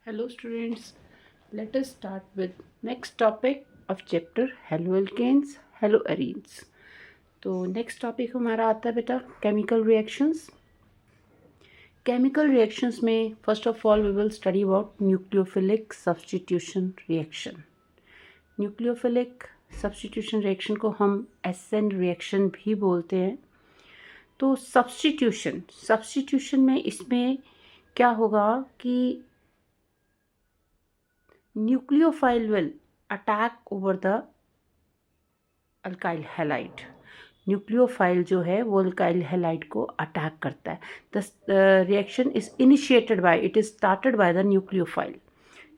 Hello students, let us start with next topic of chapter Hello Alkanes, Hello Arenes. तो next topic हमारा आता है बेटा chemical reactions. Chemical reactions में first of all we will study about nucleophilic substitution reaction. Nucleophilic substitution reaction को हम SN reaction भी बोलते हैं। तो सब्स्टिट्यूशन में इसमें क्या होगा कि nucleophile will attack over the alkyl halide. Nucleophile जो है वो अल्काइल हैलाइड को अटैक करता है। The reaction is initiated by, it is started by the nucleophile.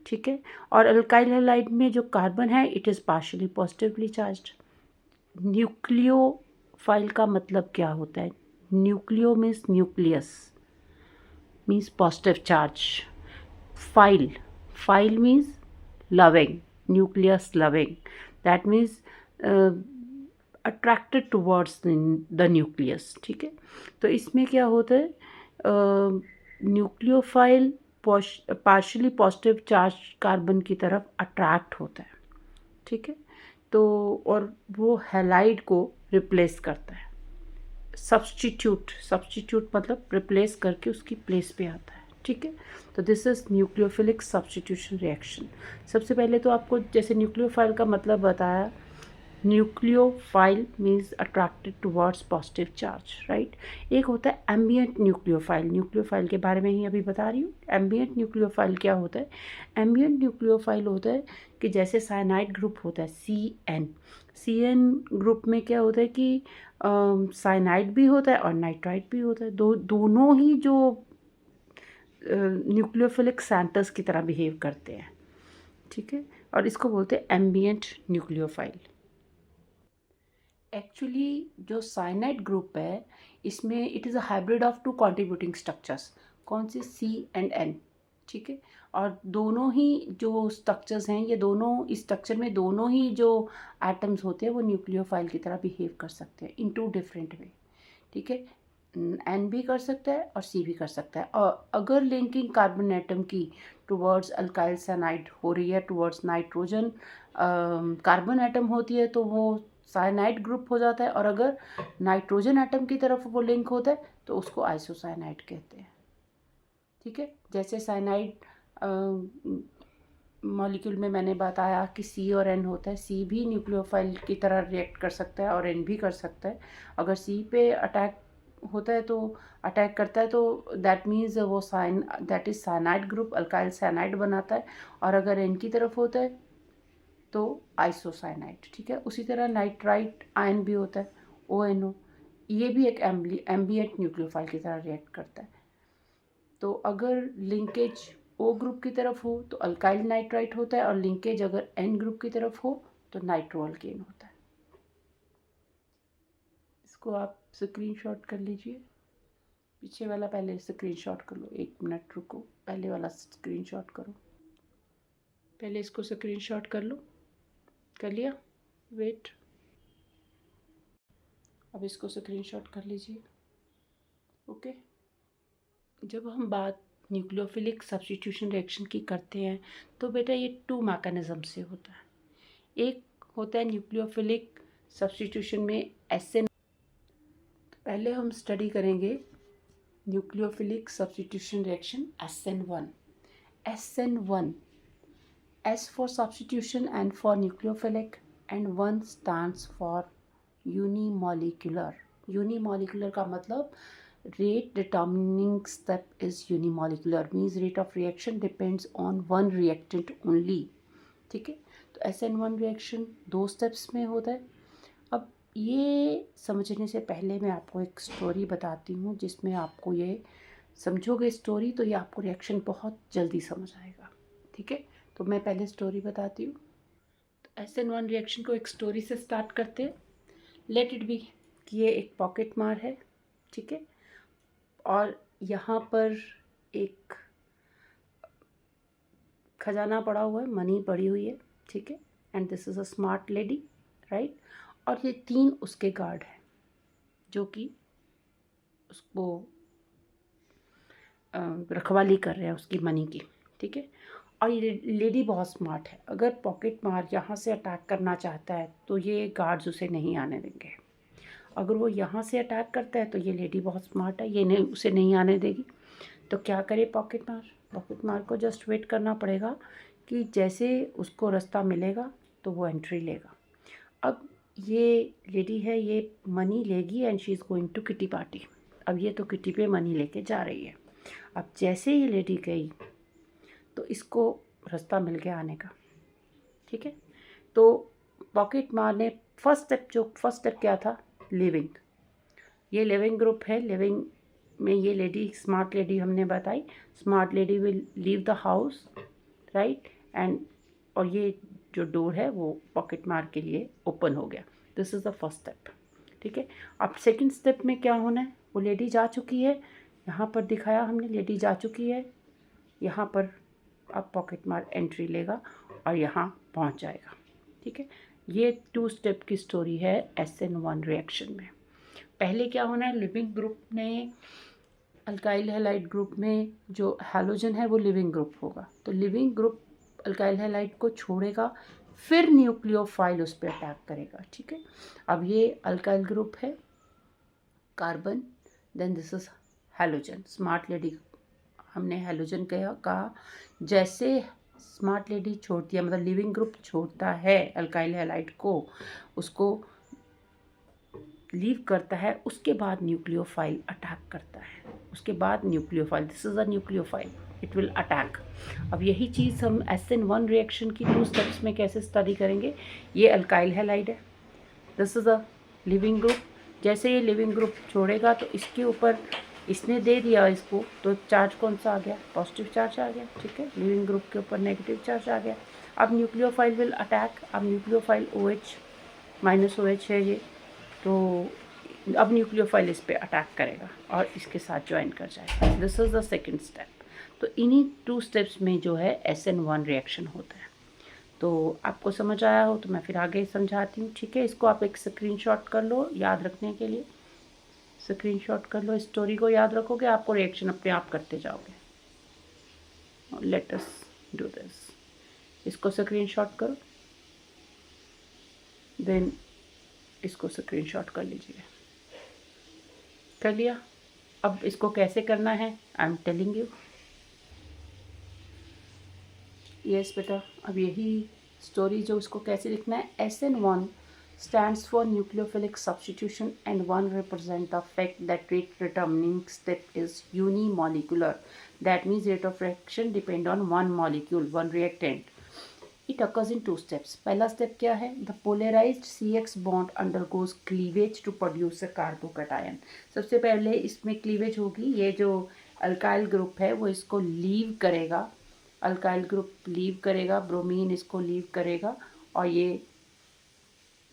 ठीक है, और अल्काइल हैलाइड में जो कार्बन है it is partially positively charged. Nucleophile का मतलब क्या होता है? Nucleo means nucleus, means positive charge. File means loving, nucleus loving, that means attracted towards the nucleus। ठीक है, तो इसमें क्या होता है, nucleophile partially positive charge carbon की तरफ अट्रैक्ट होता है। ठीक है, तो और वो हैलाइड को रिप्लेस करता है। सब्स्टिट्यूट मतलब रिप्लेस करके उसकी प्लेस पे आता है। ठीक है, तो this is nucleophilic substitution reaction. सबसे पहले तो आपको जैसे न्यूक्लियोफाइल का मतलब बताया, nucleophile means attracted towards positive charge, right. एक होता है एम्बिएंट न्यूक्लियोफाइल, न्यूक्लियोफाइल के बारे में ही अभी बता रही हूँ। एम्बिएंट न्यूक्लियोफाइल क्या होता है? एम्बिएंट न्यूक्लियोफाइल होता है कि जैसे साइनाइड ग्रुप होता है सी एन ग्रुप में क्या होता है कि साइनाइड भी होता है और नाइट्राइड भी होता है। दोनों ही जो न्यूक्लियोफिलिक सेंटर्स की तरह बिहेव करते हैं। ठीक है, और इसको बोलते हैं एम्बिएंट न्यूक्लियोफाइल। एक्चुअली जो साइनाइड ग्रुप है इसमें it is a hybrid of two contributing structures. कौन से? C and N. ठीक है, और दोनों ही जो स्ट्रक्चर्स हैं, ये दोनों इस स्ट्रक्चर में दोनों ही जो एटम्स होते हैं वो न्यूक्लियोफाइल की तरह बिहेव कर सकते हैं इन टू डिफरेंट वे। ठीक है, एन भी कर सकता है और सी भी कर सकता है। और अगर लिंकिंग कार्बन एटम की टुवर्ड्स अल्काइल साइनाइड हो रही है, टुवर्ड्स नाइट्रोजन कार्बन एटम होती है, तो वो साइनाइड ग्रुप हो जाता है। और अगर नाइट्रोजन एटम की तरफ वो लिंक होता है तो उसको आइसोसाइनाइड कहते हैं। ठीक है, जैसे साइनाइड मॉलिक्यूल में मैंने बताया कि सी और एन होता है। सी भी न्यूक्लियोफाइल की तरह रिएक्ट कर सकता है और एन भी कर सकता है। अगर सी पे अटैक होता है तो अटैक करता है तो दैट मीन्स वो that is cyanide group, alkyl cyanide बनाता है। और अगर एन की तरफ होता है तो आइसोसाइनाइड। ठीक है, उसी तरह नाइट्राइट आयन भी होता है, ONO। ये भी एक एम्बिएंट न्यूक्लियोफाइल की तरह रिएक्ट करता है। तो अगर लिंकेज O ग्रुप की तरफ हो तो अल्काइल नाइट्राइट होता है, और लिंकेज अगर N ग्रुप की तरफ हो तो नाइट्रो अल्केन होता है। इसको आप स्क्रीनशॉट कर लीजिए। पीछे वाला पहले स्क्रीनशॉट कर लो, 1 मिनट रुको, पहले वाला स्क्रीनशॉट करो। पहले इसको स्क्रीनशॉट कर लो। कर लिया? वेट, अब इसको स्क्रीनशॉट कर लीजिए। ओके, जब हम बात न्यूक्लियोफिलिक सब्स्टिट्यूशन रिएक्शन की करते हैं तो बेटा ये 2 मैकेनिज्म से होता है। एक होता है न्यूक्लियोफिलिक सब्स्टिट्यूशन में एसएन। पहले हम स्टडी करेंगे nucleophilic substitution reaction SN1। SN1, S for substitution and for nucleophilic, and 1 stands for unimolecular। unimolecular का मतलब rate determining step is unimolecular, means rate of reaction depends on one reactant only। ठीक है, तो SN1 reaction 2 steps में होता है। अब ये समझने से पहले मैं आपको एक स्टोरी बताती हूँ, जिसमें आपको ये समझोगे स्टोरी तो ये आपको रिएक्शन बहुत जल्दी समझ आएगा। ठीक है, तो मैं पहले स्टोरी बताती हूँ। तो SN1 रिएक्शन को एक स्टोरी से स्टार्ट करते हैं। लेट इट बी कि ये एक पॉकेट मार है। ठीक है, और यहाँ पर एक खजाना पड़ा हुआ है, मनी पड़ी हुई है। ठीक है, and this is a smart lady, right. और ये 3 उसके गार्ड हैं जो कि उसको रखवाली कर रहे हैं उसकी मनी की। ठीक है। और ये लेडी बहुत स्मार्ट है, अगर पॉकेट मार यहाँ से अटैक करना चाहता है तो ये गार्ड्स उसे नहीं आने देंगे। अगर वो यहाँ से अटैक करता है तो ये लेडी बहुत स्मार्ट है, ये नहीं उसे नहीं आने देगी। तो क्या करे पॉकेट मार? पॉकेट मार को जस्ट वेट करना पड़ेगा कि जैसे उसको रास्ता मिलेगा तो वो एंट्री लेगा। अब ये लेडी है, ये मनी लेगी and she is going to kitty party. अब ये तो किटी पे मनी लेके जा रही है। अब जैसे ये लेडी गई तो इसको रास्ता मिल गया आने का, ठीक है। तो पॉकेट मार ने फर्स्ट स्टेप क्या था? लिविंग। ये लिविंग ग्रुप है। लिविंग में ये लेडी स्मार्ट लेडी हमने बताई, smart lady will leave the house, right, and और ये जो डोर है वो पॉकेट मार के लिए ओपन हो गया। This is the first step, ठीक है। अब सेकंड स्टेप में क्या होना है? वो लेडी जा चुकी है, यहाँ पर दिखाया हमने, लेडी जा चुकी है, यहाँ पर अब पॉकेट मार एंट्री लेगा और यहाँ पहुँच जाएगा, ठीक है। ये 2 स्टेप की स्टोरी है SN1 रिएक्शन में। पहले क्या होना है? लिविंग ग्रुप में, अल्काइल हैलाइड ग्रुप में जो हैलोजन है वो लिविंग ग्रुप होगा, तो लिविंग ग्रुप अल्काइल हैलाइड को छोड़ेगा, फिर न्यूक्लियोफाइल उस पर अटैक करेगा, ठीक है। अब ये अल्काइल ग्रुप है, carbon, then this is halogen. Smart lady, हमने हैलोजन कहा, जैसे स्मार्ट लेडी छोड़ती है, मतलब लिविंग ग्रुप छोड़ता है अल्काइल हैलाइड को, उसको लीव करता है, उसके बाद न्यूक्लियोफाइल अटैक करता है। उसके बाद nucleophile, this is a nucleophile, it will attack. अब यही चीज़ हम SN1 रिएक्शन की 2 स्टेप्स में कैसे स्टडी करेंगे? ये अल्काइल हैलाइड है, this is a leaving group. जैसे ये लिविंग ग्रुप छोड़ेगा तो इसके ऊपर इसने दे दिया इसको, तो चार्ज कौन सा आ गया? पॉजिटिव चार्ज आ गया, ठीक है। लिविंग ग्रुप के ऊपर नेगेटिव चार्ज आ गया। अब न्यूक्लियोफाइल विल अटैक। अब न्यूक्लियोफाइल OH -OH है ये, तो अब न्यूक्लियोफाइल इस पे अटैक करेगा और इसके साथ ज्वाइन कर जाएगा। This is the second step. तो इन्हीं 2 स्टेप्स में जो है SN1 रिएक्शन होता है। तो आपको समझ आया हो तो मैं फिर आगे समझाती हूँ, ठीक है। इसको आप एक स्क्रीनशॉट कर लो याद रखने के लिए, स्क्रीनशॉट कर लो, स्टोरी को याद रखोगे, आपको रिएक्शन अपने आप करते जाओगे। Let us do this. इसको स्क्रीनशॉट करो, देन इसको स्क्रीनशॉट कर लीजिए। कर लिया? अब इसको कैसे करना है I am telling you. Yes बेटा, अब यही स्टोरी जो उसको कैसे लिखना है, SN1 stands for nucleophilic substitution and 1 represent the fact that rate determining step is unimolecular. That means rate of reaction depend on one molecule, one reactant. It occurs in 2 steps. पहला step क्या है? The polarized CX bond undergoes cleavage to produce a carbocation. सबसे पहले इसमें cleavage होगी, ये जो alkyl group है वो इसको लीव करेगा, अल्काइल ग्रुप लीव करेगा, ब्रोमीन इसको लीव करेगा और ये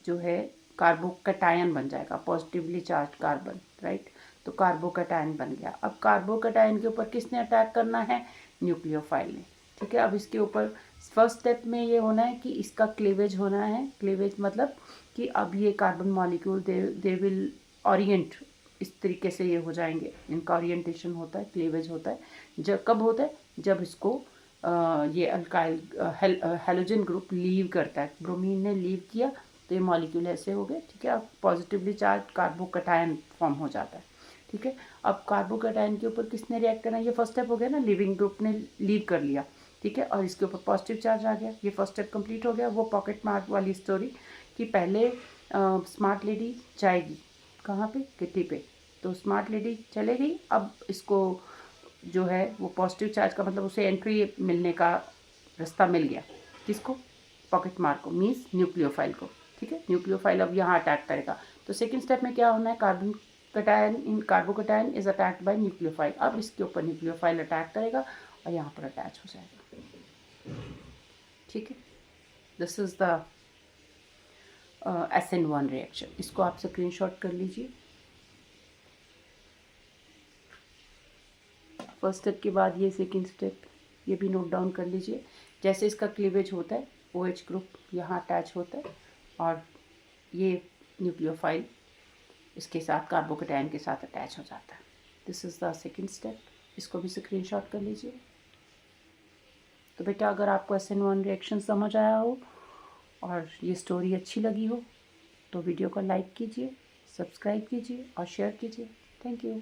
जो है कार्बोकैटायन बन जाएगा, पॉजिटिवली चार्ज कार्बन, राइट। तो कार्बोकैटायन बन गया। अब कार्बोकैटायन के ऊपर किसने अटैक करना है? न्यूक्लियोफाइल ने, ठीक है। अब इसके ऊपर फर्स्ट स्टेप में ये होना है कि इसका क्लीवेज होना है। क्लीवेज मतलब कि अब ये carbon molecule they will Orient, इस तरीके से ये हो जाएंगे, इनका ओरिएंटेशन होता है, क्लीवेज होता है। जब कब होता है? जब इसको ये अल्काइल हैलोजन ग्रुप लीव करता है, ब्रोमीन ने लीव किया तो ये मॉलिक्यूल ऐसे हो गए, ठीक है। अब पॉजिटिवली चार्ज कार्बोकैटायन फॉर्म हो जाता है, ठीक है। अब कार्बोकैटायन के ऊपर किसने रिएक्ट करना है? ये फर्स्ट स्टेप हो गया ना, लिविंग ग्रुप ने लीव कर लिया, ठीक है, और इसके ऊपर पॉजिटिव चार्ज आ गया, ये फर्स्ट स्टेप कंप्लीट हो गया। वो पॉकेट मार्क वाली स्टोरी कि पहले स्मार्ट लेडी जाएगी कहाँ पे? किटी पे। तो स्मार्ट लेडी चले गई, अब इसको जो है वो पॉजिटिव चार्ज का मतलब उसे एंट्री मिलने का रास्ता मिल गया। किसको? पॉकेट मार को, मीन्स न्यूक्लियोफाइल को, ठीक है। न्यूक्लियोफाइल अब यहाँ अटैक करेगा। तो सेकंड स्टेप में क्या होना है? Carbocation is attacked by nucleophile. अब इसके ऊपर न्यूक्लियोफाइल अटैक करेगा और यहाँ पर अटैच हो जाएगा, ठीक है। This is the SN1 reaction. इसको आप स्क्रीनशॉट कर लीजिए। फर्स्ट स्टेप के बाद ये सेकंड स्टेप, ये भी नोट डाउन कर लीजिए। जैसे इसका क्लीवेज होता है, OH ग्रुप यहाँ अटैच होता है और ये न्यूक्लियोफाइल इसके साथ कार्बोकैटायन के साथ अटैच हो जाता है। This is the second step. इसको भी स्क्रीनशॉट कर लीजिए। तो बेटा अगर आपको SN1 रिएक्शन समझ आया हो और ये स्टोरी अच्छी लगी हो तो वीडियो को लाइक कीजिए, सब्सक्राइब कीजिए और शेयर कीजिए। Thank you.